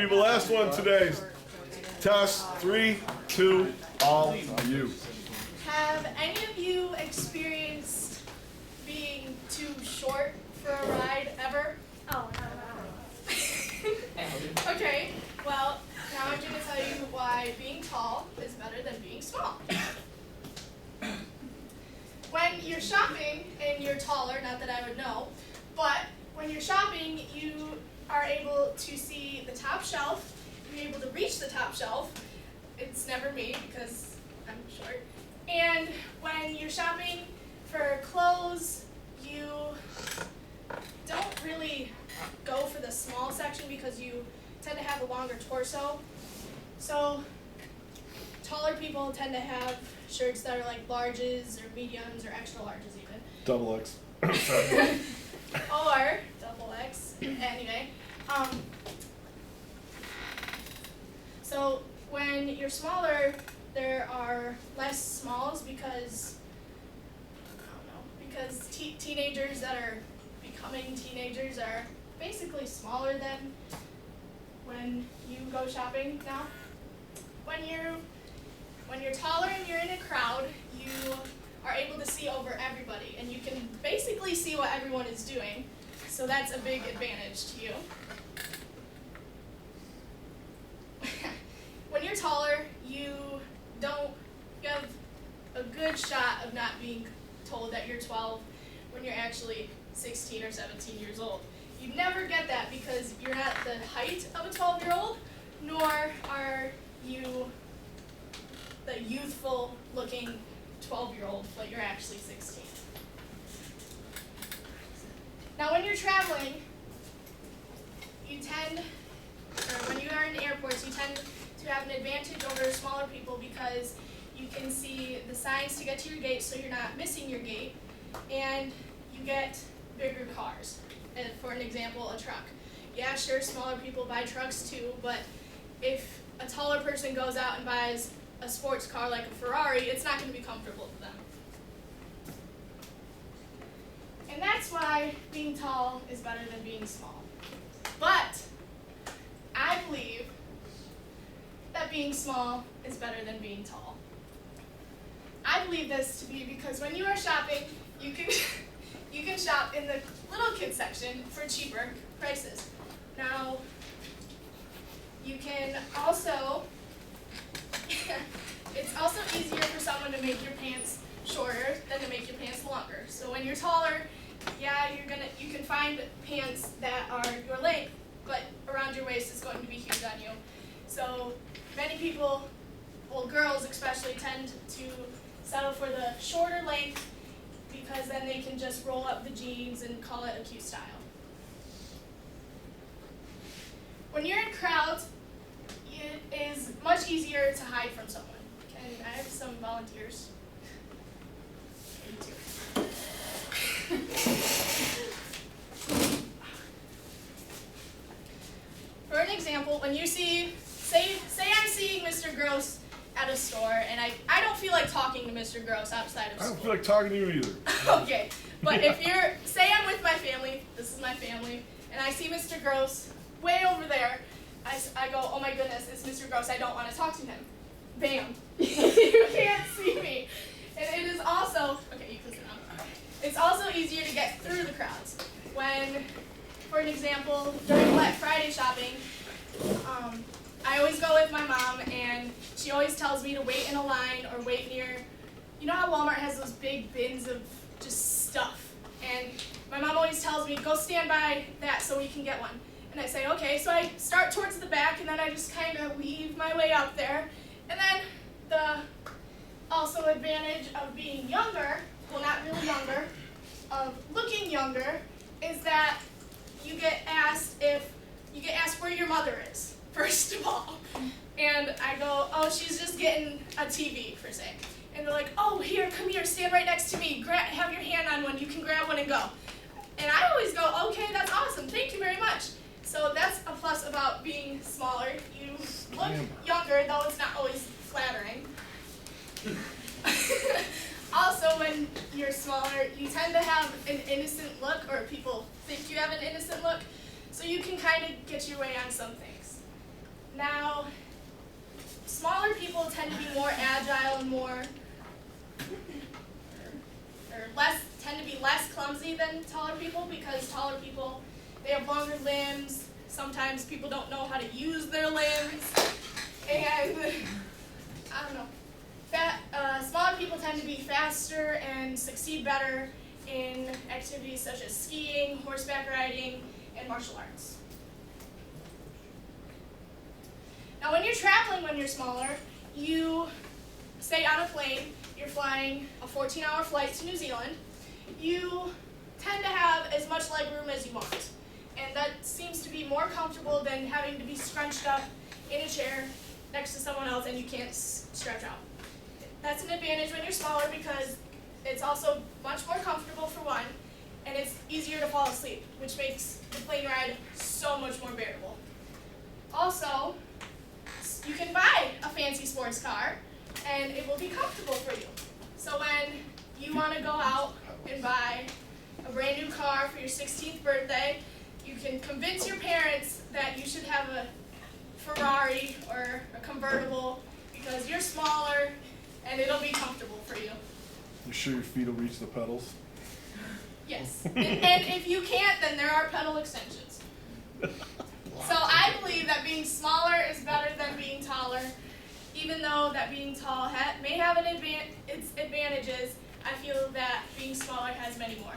be the last one today. Test 3, 2, all you. Have any of you experienced being too short for a ride ever? Oh, no. Okay, well, now I'm going to tell you why being tall is better than being small. When you're shopping and you're taller, not that I would know, but when you're shopping, you are able to see the top shelf. You're able to reach the top shelf. It's never me because I'm short. And when you're shopping for clothes, you don't really go for the small section because you tend to have a longer torso. So taller people tend to have shirts that are like larges or mediums or extra larges even. Double X. Or double X. Anyway. So when you're smaller, there are less smalls because, teenagers that are becoming teenagers are basically smaller than when you go shopping now. When you're taller and you're in a crowd, you are able to see over everybody, and you can basically see what everyone is doing, so that's a big advantage to you. When you're taller, you have a good shot of not being told that you're 12 when you're actually 16 or 17 years old. You never get that because you're not the height of a 12-year-old, nor are you the youthful-looking 12-year-old, but you're actually 16. Now, when you're traveling, when you are in airports, you tend to have an advantage over smaller people because you can see the signs to get to your gate so you're not missing your gate, and you get bigger cars. And for an example, a truck. Yeah, sure, smaller people buy trucks too, but if a taller person goes out and buys a sports car like a Ferrari, it's not going to be comfortable to them. And that's why being tall is better than being small. But I believe that being small is better than being tall. I believe this to be because when you are shopping, you can shop in the little kids section for cheaper prices. Now, you can also, it's also easier for someone to make your pants shorter than to make your pants longer. So when you're taller, yeah, you can find pants that are your length, but around your waist is going to be huge on you. So many people, well, girls especially, tend to settle for the shorter length because then they can just roll up the jeans and call it a cute style. When you're in crowds, it is much easier to hide from someone. And I have some volunteers. For an example, when you say I'm seeing Mr. Gross at a store, and I don't feel like talking to Mr. Gross outside of school. I don't feel like talking to you either. Okay, but if say I'm with my family, this is my family, and I see Mr. Gross way over there, I go, oh my goodness, it's Mr. Gross, I don't want to talk to him. Bam. You can't see me. And it is also, okay, you can sit down. It's also easier to get through the crowds. When, for an example, during Black Friday shopping, I always go with my mom, and she always tells me to wait in a line or wait near, you know how Walmart has those big bins of just stuff? And my mom always tells me, go stand by that so we can get one. And I say, okay, so I start towards the back, and then I just kind of weave my way up there. And then the also advantage of being younger, well, not really younger, of looking younger, is that you get asked where your mother is, first of all. And I go, oh, she's just getting a TV, per se. And they're like, oh, here, come here, stand right next to me. Have your hand on one, you can grab one and go. And I always go, okay, that's awesome, thank you very much. So that's a plus about being smaller. You look younger, though it's not always flattering. Also, when you're smaller, you tend to have an innocent look, or people think you have an innocent look, so you can kind of get your way on some things. smaller people tend to be more agile and tend to be less clumsy than taller people, because taller people, they have longer limbs. Sometimes people don't know how to use their limbs, and I don't know. Smaller people tend to be faster and succeed better in activities such as skiing, horseback riding, and martial arts. Now, when you're traveling when you're smaller, you say on a plane, you're flying a 14-hour flight to New Zealand, you tend to have as much leg room as you want. And that seems to be more comfortable than having to be scrunched up in a chair next to someone else and you can't stretch out. That's an advantage when you're smaller because it's also much more comfortable for one, and it's easier to fall asleep, which makes the plane ride so much more bearable. Also, you can buy a fancy sports car and it will be comfortable for you. So when you want to go out and buy a brand new car for your 16th birthday, you can convince your parents that you should have a Ferrari or a convertible because you're smaller and it'll be comfortable for you. You sure your feet will reach the pedals? Yes. And if you can't, then there are pedal extensions. So I believe that being smaller is better than being taller. Even though that being tall may have its advantages, I feel that being smaller has many more.